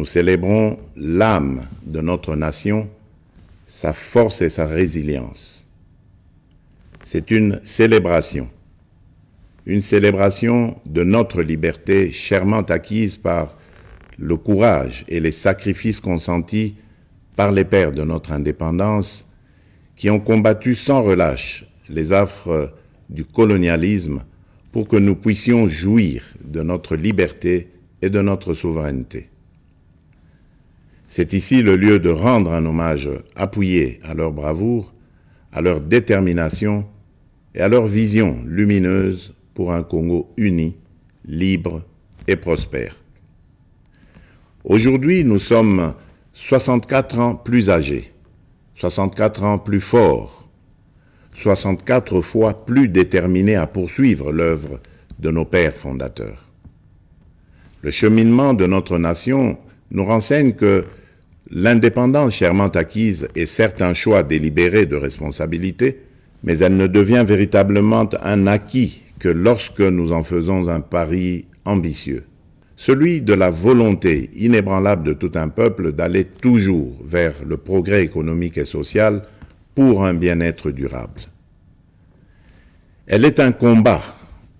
Nous célébrons l'âme de notre nation, sa force et sa résilience. C'est une célébration de notre liberté chèrement acquise par le courage et les sacrifices consentis par les pères de notre indépendance qui ont combattu sans relâche les affres du colonialisme pour que nous puissions jouir de notre liberté et de notre souveraineté. C'est ici le lieu de rendre un hommage appuyé à leur bravoure, à leur détermination et à leur vision lumineuse pour un Congo uni, libre et prospère. Aujourd'hui, nous sommes 64 ans plus âgés, 64 ans plus forts, 64 fois plus déterminés à poursuivre l'œuvre de nos pères fondateurs. Le cheminement de notre nation nous renseigne que l'indépendance chèrement acquise est certes un choix délibéré de responsabilité, mais elle ne devient véritablement un acquis que lorsque nous en faisons un pari ambitieux, celui de la volonté inébranlable de tout un peuple d'aller toujours vers le progrès économique et social pour un bien-être durable. Elle est un combat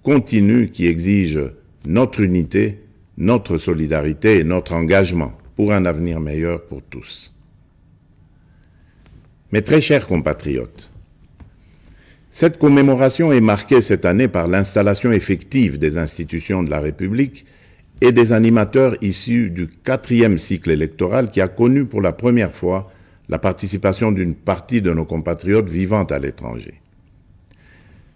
continu qui exige notre unité, notre solidarité et notre engagement pour un avenir meilleur pour tous. Mes très chers compatriotes, cette commémoration est marquée cette année par l'installation effective des institutions de la République et des animateurs issus du 4e cycle électoral qui a connu pour la première fois la participation d'une partie de nos compatriotes vivant à l'étranger.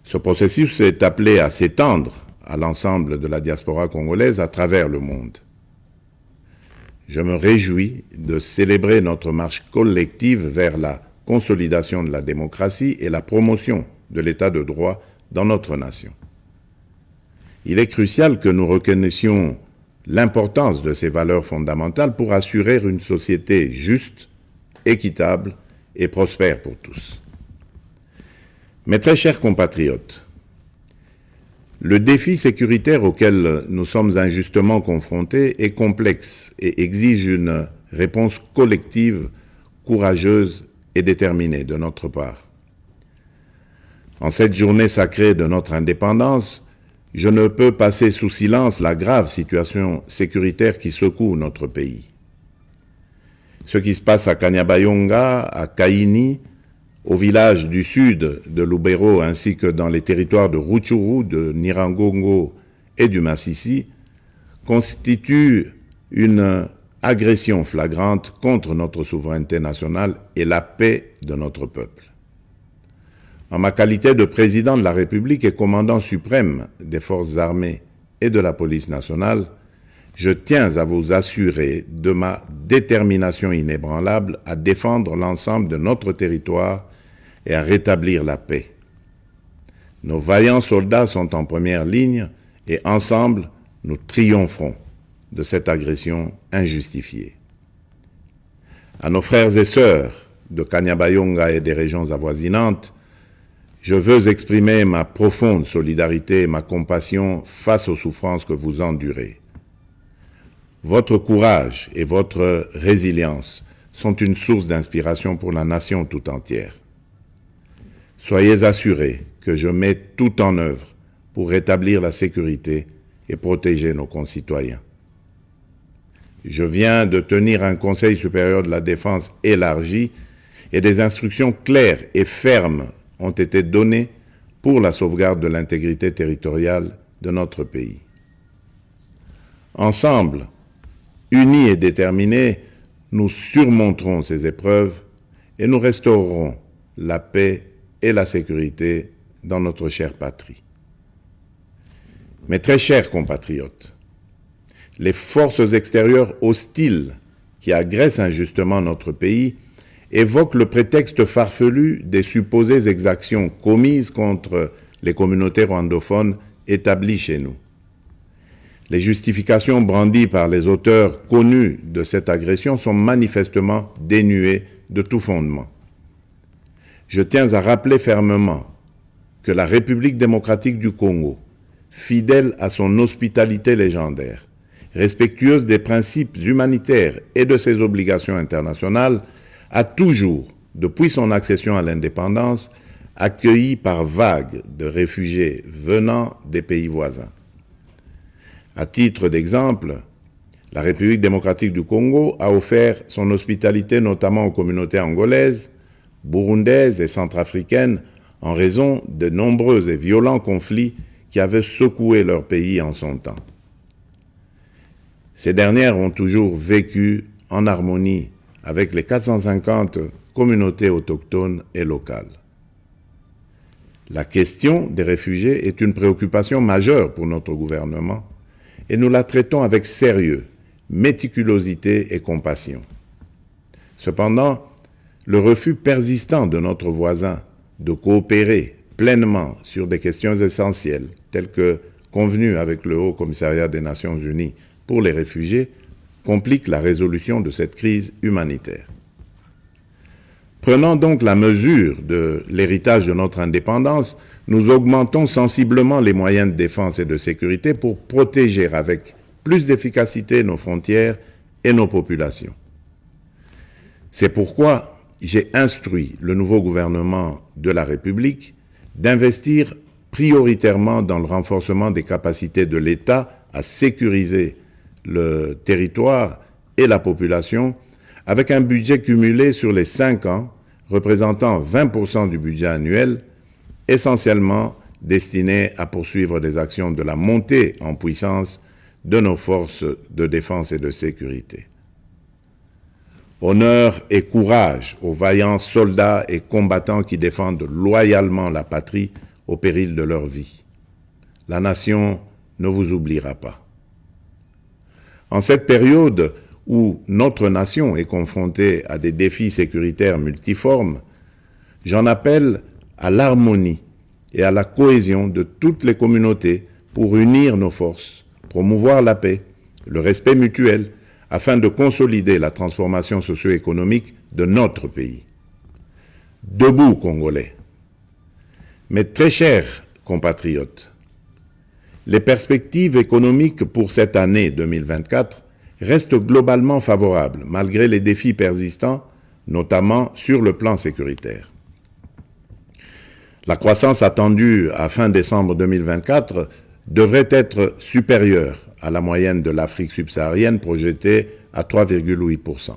Ce processus est appelé à s'étendre à l'ensemble de la diaspora congolaise à travers le monde. Je me réjouis de célébrer notre marche collective vers la consolidation de la démocratie et la promotion de l'état de droit dans notre nation. Il est crucial que nous reconnaissions l'importance de ces valeurs fondamentales pour assurer une société juste, équitable et prospère pour tous. Mes très chers compatriotes, le défi sécuritaire auquel nous sommes injustement confrontés est complexe et exige une réponse collective, courageuse et déterminée de notre part. En cette journée sacrée de notre indépendance, je ne peux passer sous silence la grave situation sécuritaire qui secoue notre pays. Ce qui se passe à Kanyabayonga, à Kaini, au village du sud de Lubero ainsi que dans les territoires de Rutshuru, de Nyiragongo et du Masisi, constitue une agression flagrante contre notre souveraineté nationale et la paix de notre peuple. En ma qualité de président de la République et commandant suprême des forces armées et de la police nationale, je tiens à vous assurer de ma détermination inébranlable à défendre l'ensemble de notre territoire et à rétablir la paix. Nos vaillants soldats sont en première ligne et ensemble, nous triompherons de cette agression injustifiée. À nos frères et sœurs de Kanyabayonga et des régions avoisinantes, je veux exprimer ma profonde solidarité et ma compassion face aux souffrances que vous endurez. Votre courage et votre résilience sont une source d'inspiration pour la nation tout entière. Soyez assurés que je mets tout en œuvre pour rétablir la sécurité et protéger nos concitoyens. Je viens de tenir un Conseil supérieur de la défense élargi et des instructions claires et fermes ont été données pour la sauvegarde de l'intégrité territoriale de notre pays. Ensemble, unis et déterminés, nous surmonterons ces épreuves et nous restaurerons la paix et la sécurité dans notre chère patrie. Mes très chers compatriotes, les forces extérieures hostiles qui agressent injustement notre pays évoquent le prétexte farfelu des supposées exactions commises contre les communautés rwandophones établies chez nous. Les justifications brandies par les auteurs connus de cette agression sont manifestement dénuées de tout fondement. Je tiens à rappeler fermement que la République démocratique du Congo, fidèle à son hospitalité légendaire, respectueuse des principes humanitaires et de ses obligations internationales, a toujours, depuis son accession à l'indépendance, accueilli par vagues de réfugiés venant des pays voisins. À titre d'exemple, la République démocratique du Congo a offert son hospitalité notamment aux communautés angolaises, burundaises et centrafricaines en raison de nombreux et violents conflits qui avaient secoué leur pays en son temps. Ces dernières ont toujours vécu en harmonie avec les 450 communautés autochtones et locales. La question des réfugiés est une préoccupation majeure pour notre gouvernement et nous la traitons avec sérieux, méticulosité et compassion. Cependant, le refus persistant de notre voisin de coopérer pleinement sur des questions essentielles, telles que convenues avec le Haut Commissariat des Nations Unies pour les réfugiés, complique la résolution de cette crise humanitaire. Prenant donc la mesure de l'héritage de notre indépendance, nous augmentons sensiblement les moyens de défense et de sécurité pour protéger avec plus d'efficacité nos frontières et nos populations. C'est pourquoi j'ai instruit le nouveau gouvernement de la République d'investir prioritairement dans le renforcement des capacités de l'État à sécuriser le territoire et la population, avec un budget cumulé sur les 5 ans représentant 20% du budget annuel, essentiellement destiné à poursuivre des actions de la montée en puissance de nos forces de défense et de sécurité. Honneur et courage aux vaillants soldats et combattants qui défendent loyalement la patrie au péril de leur vie. La nation ne vous oubliera pas. En cette période où notre nation est confrontée à des défis sécuritaires multiformes, j'en appelle à l'harmonie et à la cohésion de toutes les communautés pour unir nos forces, promouvoir la paix, le respect mutuel, afin de consolider la transformation socio-économique de notre pays. Debout, Congolais. Mes très chers compatriotes, les perspectives économiques pour cette année 2024 restent globalement favorables, malgré les défis persistants, notamment sur le plan sécuritaire. La croissance attendue à fin décembre 2024 devrait être supérieure à la moyenne de l'Afrique subsaharienne projetée à 3,8%.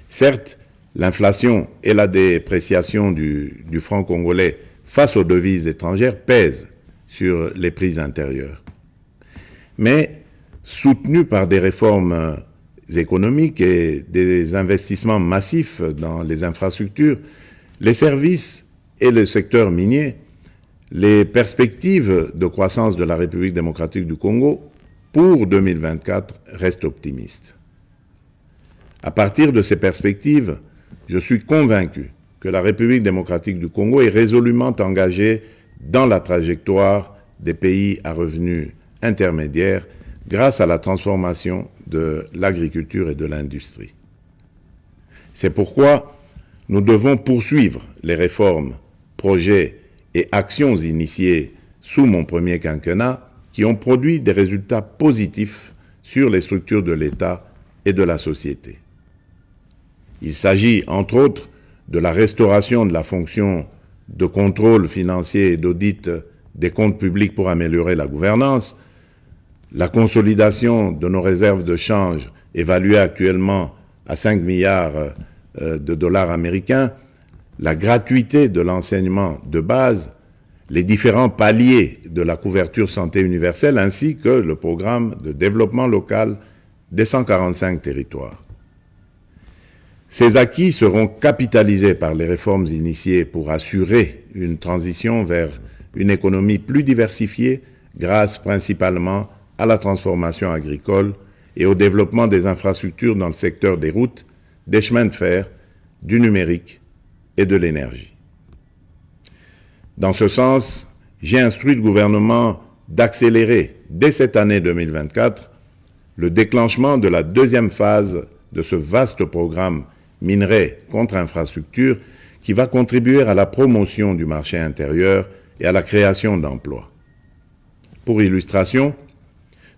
Certes, l'inflation et la dépréciation du franc congolais face aux devises étrangères pèsent sur les prix intérieurs. Mais, soutenus par des réformes économiques et des investissements massifs dans les infrastructures, les services et le secteur minier, les perspectives de croissance de la République démocratique du Congo pour 2024 restent optimistes. À partir de ces perspectives, je suis convaincu que la République démocratique du Congo est résolument engagée dans la trajectoire des pays à revenus intermédiaires grâce à la transformation de l'agriculture et de l'industrie. C'est pourquoi nous devons poursuivre les réformes, projets et actions initiées sous mon premier quinquennat qui ont produit des résultats positifs sur les structures de l'État et de la société. Il s'agit, entre autres, de la restauration de la fonction de contrôle financier et d'audit des comptes publics pour améliorer la gouvernance, la consolidation de nos réserves de change évaluées actuellement à 5 milliards de dollars américains, la gratuité de l'enseignement de base, les différents paliers de la couverture santé universelle ainsi que le programme de développement local des 145 territoires. Ces acquis seront capitalisés par les réformes initiées pour assurer une transition vers une économie plus diversifiée grâce principalement à la transformation agricole et au développement des infrastructures dans le secteur des routes, des chemins de fer, du numérique et de l'énergie. Dans ce sens, j'ai instruit le gouvernement d'accélérer dès cette année 2024 le déclenchement de la deuxième phase de ce vaste programme minerai contre infrastructure qui va contribuer à la promotion du marché intérieur et à la création d'emplois. Pour illustration,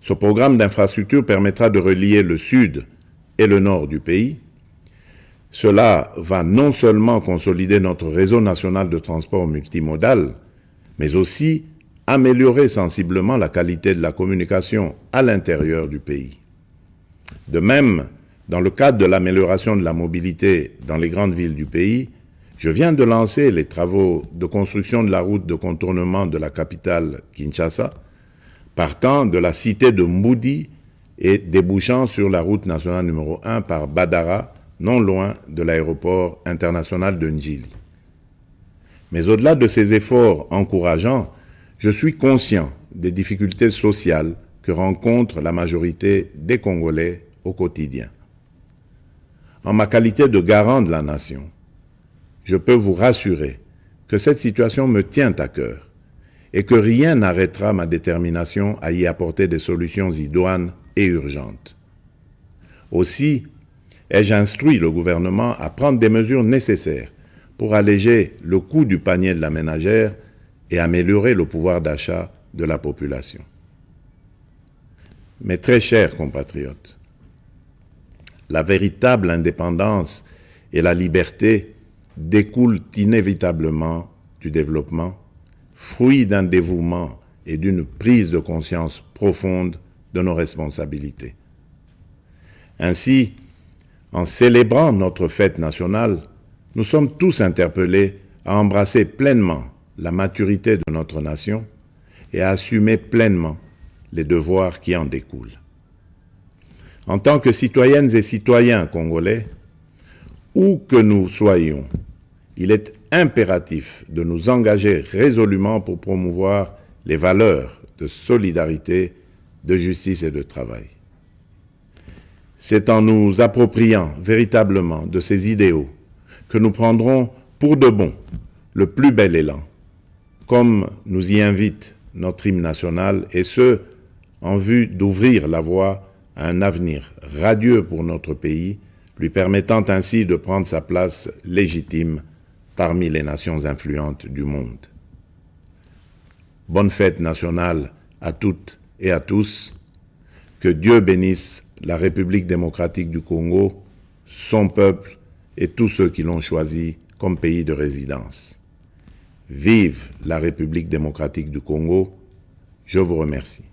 Ce programme d'infrastructure permettra de relier le sud et le nord du pays. Cela va non seulement consolider notre réseau national de transport multimodal, mais aussi améliorer sensiblement la qualité de la communication à l'intérieur du pays. De même, dans le cadre de l'amélioration de la mobilité dans les grandes villes du pays, je viens de lancer les travaux de construction de la route de contournement de la capitale Kinshasa, partant de la cité de Mboudi et débouchant sur la route nationale numéro 1 par Badara, non loin de l'aéroport international de Ndjili. Mais au-delà de ces efforts encourageants, je suis conscient des difficultés sociales que rencontre la majorité des Congolais au quotidien. En ma qualité de garant de la nation, je peux vous rassurer que cette situation me tient à cœur et que rien n'arrêtera ma détermination à y apporter des solutions idoines et urgentes. Aussi, ai-je instruit le gouvernement à prendre des mesures nécessaires pour alléger le coût du panier de la ménagère et améliorer le pouvoir d'achat de la population. Mes très chers compatriotes, la véritable indépendance et la liberté découlent inévitablement du développement, fruit d'un dévouement et d'une prise de conscience profonde de nos responsabilités. Ainsi, en célébrant notre fête nationale, nous sommes tous interpellés à embrasser pleinement la maturité de notre nation et à assumer pleinement les devoirs qui en découlent. En tant que citoyennes et citoyens congolais, où que nous soyons, il est impératif de nous engager résolument pour promouvoir les valeurs de solidarité, de justice et de travail. C'est en nous appropriant véritablement de ces idéaux que nous prendrons pour de bon le plus bel élan, comme nous y invite notre hymne national, et ce, en vue d'ouvrir la voie à un avenir radieux pour notre pays, lui permettant ainsi de prendre sa place légitime parmi les nations influentes du monde. Bonne fête nationale à toutes et à tous. Que Dieu bénisse la République démocratique du Congo, son peuple et tous ceux qui l'ont choisi comme pays de résidence. Vive la République démocratique du Congo. Je vous remercie.